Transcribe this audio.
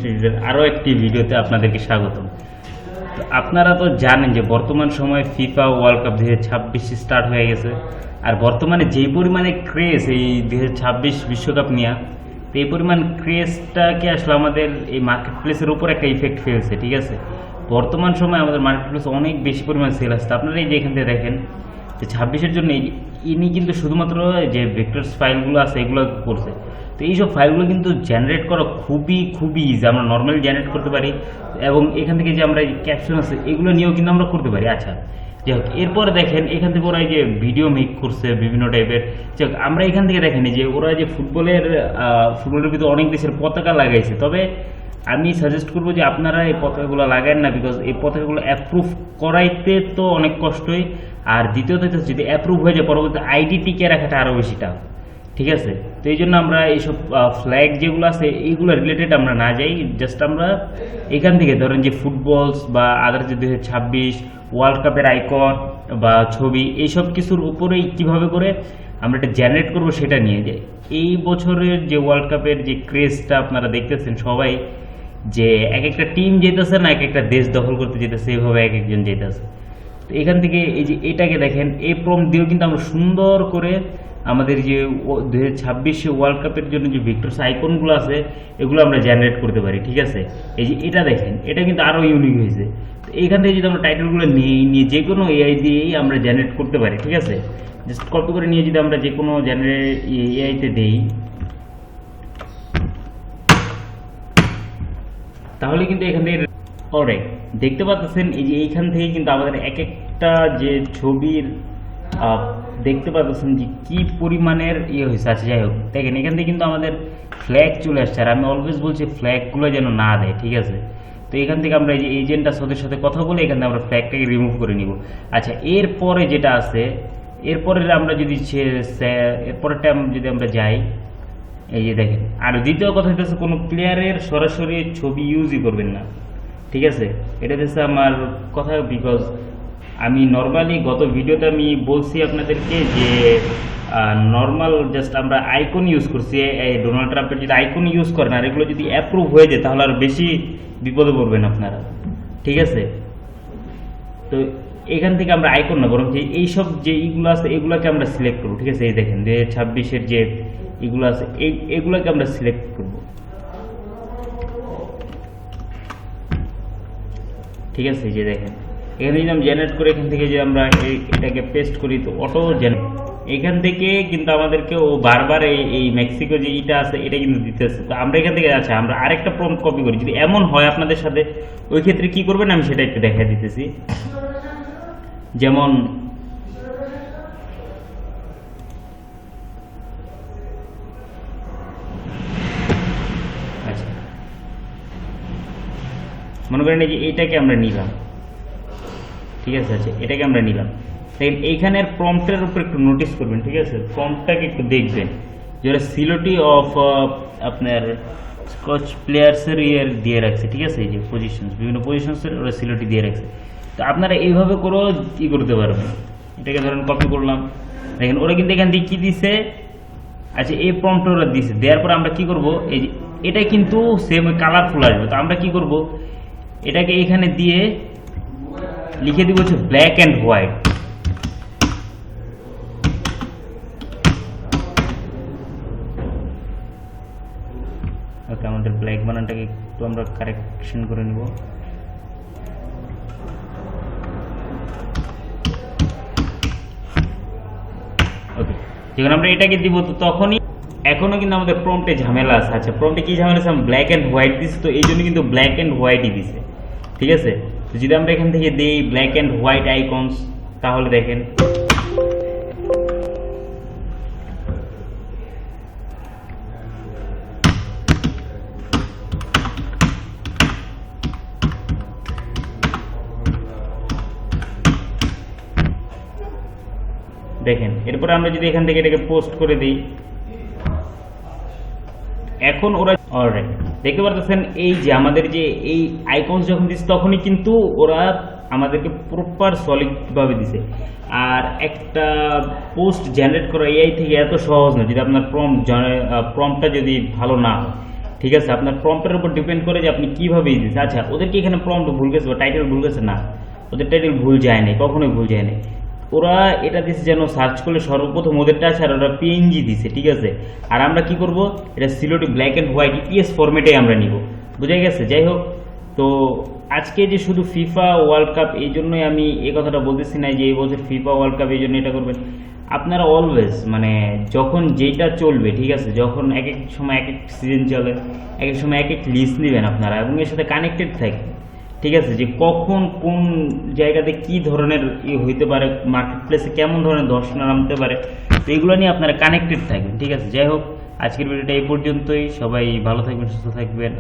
ইনস্টিটিউটের আরও একটি ভিডিওতে আপনাদেরকে স্বাগতম। তো আপনারা তো জানেন যে বর্তমান সময়ে ফিফা ওয়ার্ল্ড কাপ 2026 স্টার্ট হয়ে গেছে। আর বর্তমানে যেই পরিমাণে ক্রেজ এই 2026 বিশ্বকাপ নিয়ে, তো এই পরিমাণ ক্রেজটাকে আসলে আমাদের এই মার্কেট প্লেসের উপর একটা ইফেক্ট ফেলছে। ঠিক আছে, বর্তমান সময়ে আমাদের মার্কেট প্লেসে অনেক বেশি পরিমাণ সেল আসছে। আপনারা এই যে এখান থেকে দেখেন যে 26-এর জন্য ইনি কিন্তু শুধুমাত্র যে ভেক্টরস ফাইলগুলো আছে এগুলো করছে। তো এইসব ফাইলগুলো কিন্তু জেনারেট করা খুবই ইজি, আমরা নর্মালি জেনারেট করতে পারি। এবং এখান থেকে যে আমরা ক্যাপশন আছে এগুলো নিয়েও কিন্তু আমরা করতে পারি। আচ্ছা যাই হোক, এরপরে দেখেন এখান থেকে ওরা যে ভিডিও মেক করছে বিভিন্ন টাইপের। যাই হোক, আমরা এখান থেকে দেখেন যে ওরা যে ফুটবলের ভিতরে অনেক দেশের পতাকা লাগাইছে। তবে আমি সাজেস্ট করবো যে আপনারা এই পতাকাগুলো লাগান না, বিকজ এই পতাকাগুলো অ্যাপ্রুভ করাইতে তো অনেক কষ্টই। আর দ্বিতীয়ত যদি অ্যাপ্রুভ হয়ে যায় পরবর্তী আইডি টিকে রাখাটা আরও বেশি টাফ। ঠিক আছে, তো এই জন্য আমরা এইসব ফ্ল্যাগ যেগুলো আছে এইগুলো রিলেটেড আমরা না যাই। জাস্ট আমরা এখান থেকে ধরেন যে ফুটবলস বা আদার যে 2026 ওয়ার্ল্ড কাপের আইকন বা ছবি এইসব কিছুর উপরেই কীভাবে করে আমরা এটা জেনারেট করবো সেটা নিয়ে যাই। এই বছরের যে ওয়ার্ল্ড কাপের যে ক্রেজটা আপনারা দেখতেছেন সবাই, যে এক একটা টিম যেতেছে না এক একটা দেশ দখল করতে যেতেছে, এইভাবে এক একজন যেতেছে। তো এখান থেকে এই যে এটাকে দেখেন, এই প্রম্পট দিয়েও কিন্তু আমরা সুন্দর করে আমাদের যে 2026 ওয়ার্ল্ড কাপের জন্য যে ভিক্টরস আইকনগুলো আছে এগুলো আমরা জেনারেট করতে পারি। ঠিক আছে, এই যে এটা দেখেন, এটা কিন্তু আরও ইউনিক হয়েছে। তো এইখান থেকে যদি আমরা টাইটেলগুলো নিয়ে যে কোনো এআই দিয়েই আমরা জেনারেট করতে পারি। ঠিক আছে, জাস্ট কপি করে নিয়ে যদি আমরা যে কোনো এআইতে দেই তাহলে কিন্তু এখান থেকে অলরাইট দেখতে পাচ্ছেন এই যে এইখান থেকে কিন্তু আমাদের এক একটা যে ছবির দেখতে পাচ্ছেন যে কি পরিমাণের হয়েছে। আচ্ছা যাই হোক, দেখেন এখান থেকে কিন্তু আমাদের ফ্ল্যাগ চলে আসছে। আর আমি অলওয়েজ বলছি ফ্ল্যাগগুলো যেন না দেয়। ঠিক আছে, তো এখান থেকে আমরা এই যে এজেন্টটার সাথে কথা বলে এখান থেকে আমরা ফ্ল্যাগটাকে রিমুভ করে নিব। আচ্ছা, এরপরে যেটা আছে, এরপরে আমরা যদি এরপরেরটা যদি আমরা যাই, এই যে দেখেন। আর দ্বিতীয় কথা হচ্ছে কোনো প্লেয়ারের সরাসরি ছবি ইউজই করবেন না। ঠিক আছে, এটা হচ্ছে আমার কথা, বিকজ আমি নর্মালি গত ভিডিওতে আমি বলছি আপনাদেরকে যে নর্মাল জাস্ট আমরা আইকন ইউজ করছি। ডোনাল্ড ট্রাম্পের যদি আইকন ইউজ করেন আর এগুলো যদি অ্যাপ্রুভ হয়ে যায় তাহলে আর বেশি বিপদে পড়বেন আপনারা। ঠিক আছে, তো এখান থেকে আমরা আইকন না বরং যে এইসব যে এইগুলো আছে এগুলোকে আমরা সিলেক্ট করবো। ঠিক আছে, এই দেখেন যে 26-এর যে এগুলো আছে এগুলোকে আমরা সিলেক্ট করব। ঠিক আছে, এই যে দেখেন এখানে যদি আমরা জেনারেট করে এখান থেকে যে আমরা এটাকে পেস্ট করি তো অটো জেনারেট এখান থেকে কিন্তু আমাদেরকে ও বারবার এই মেক্সিকো যে ইটা আছে এটা কিন্তু দিতেছে। তো আমরা এখান থেকে আচ্ছা আমরা আরেকটা প্রম্পট কপি করি। যদি এমন হয় আপনাদের সাথে ওই ক্ষেত্রে কি করবেন আমি সেটা একটু দেখা দিতেছি। যেমন আচ্ছা মনে করেন এই যে এইটাকে আমরা নিলাম। ঠিক আছে, আচ্ছা এটাকে আমরা নিলাম। এইখানের প্রম্পটের উপর একটু নোটিস করবেন। ঠিক আছে, প্রম্পটটাকে একটু দেখবেন যে ওরা সিলোটি অফ আপনার স্কচ প্লেয়ার্সের দিয়ে রাখছে। ঠিক আছে, এই যে পজিশনস বিভিন্ন পজিশনসের ওরা সিলোটি দিয়ে রাখছে। তো আপনারা এইভাবে করেও কি করতে পারবেন। এটাকে ধরেন কপি করলাম, দেখেন ওরা কিন্তু এখান থেকে কি দিছে। আচ্ছা, এই প্রম্পট ওরা দিছে, দেওয়ার পর আমরা কি করব, এই যে এটা কিন্তু সেম কালারফুল আসবে। তো আমরা কি করব, এটাকে এখানে দিয়ে লিখে দিব হচ্ছে ব্ল্যাক অ্যান্ড হোয়াইট। ওকে, আমাদের ব্ল্যাক বানানটাকে একটু আমরা কারেকশন করে নিব। ওকে, যখন আমরা এটাকে দিব তো তখনই এখনো কিন্তু আমাদের প্রম্পটে ঝামেলা আছে। আচ্ছা, প্রম্পটে কি ঝামেলা আছে, আমি ব্ল্যাক অ্যান্ড হোয়াইট দিচ্ছি, তো এই জন্য কিন্তু ব্ল্যাক অ্যান্ড হোয়াইটই দিছে। ঠিক আছে, তো যদি আমরা এখান থেকে দিই ব্ল্যাক অ্যান্ড হোয়াইট আইকনস তাহলে দেখেন এরপরে আমরা যদি এখান থেকে এটাকে পোস্ট করে দিই এখন ওরা অলরাইট দেখতে পারতেছেন এই যে আমাদের যে এই আইকনস যখন দিচ্ছে তখনই কিন্তু ওরা আমাদেরকে প্রপার সলিড ভাবে দিছে। আর একটা পোস্ট জেনারেট করা এআই থেকে এত সহজ না যদি আপনার প্রম্পটটা যদি ভালো না হয়। ঠিক আছে, আপনার প্রম্পটের উপর ডিপেন্ড করে যে আপনি কীভাবে দিচ্ছেন। আচ্ছা, ওদেরকে এখানে প্রম্পট ভুল গেছে বা টাইটেল ভুল গেছে না, ওদের টাইটেল ভুল যায় নাই, কখনোই ভুল যায় নাই। ওরা এটা দিচ্ছে যেন সার্চ করলে সর্বপ্রথম ওদেরটা আছে, আর ওরা পিএনজি দিছে, ঠিক আছে। আর আমরা কি করব, এটা সিলোটি ব্ল্যাক অ্যান্ড হোয়াইট ইপিএস ফরম্যাটে আমরা নিব, বুঝা গেছে। যাই হোক, তো আজকে যে শুধু ফিফা ওয়ার্ল্ড কাপ, এই জন্যই আমি এই কথাটা বলতেছি না যে এই বছর ফিফা ওয়ার্ল্ড কাপ এই জন্য এটা করবেন। আপনারা অলওয়েজ মানে যখন যেটা চলবে, ঠিক আছে, যখন এক এক সময় এক এক সিজন চলে, এক এক সময় এক এক লিস্ট নেবেন আপনারা, এবং এর সাথে কানেক্টেড থাকবে, ঠিক আছে, যে কখন কোন জায়গাতে কি ধরনের হইতে পারে, মার্কেট প্লেসে কেমন ধরনের দর্শন নামতে পারে, তো এগুলো নিয়ে আপনারা কানেক্টেড থাকবেন, ঠিক আছে। যাই হোক, আজকের ভিডিওটা এই পর্যন্তই। সবাই ভালো থাকবেন, সুস্থ থাকবেন।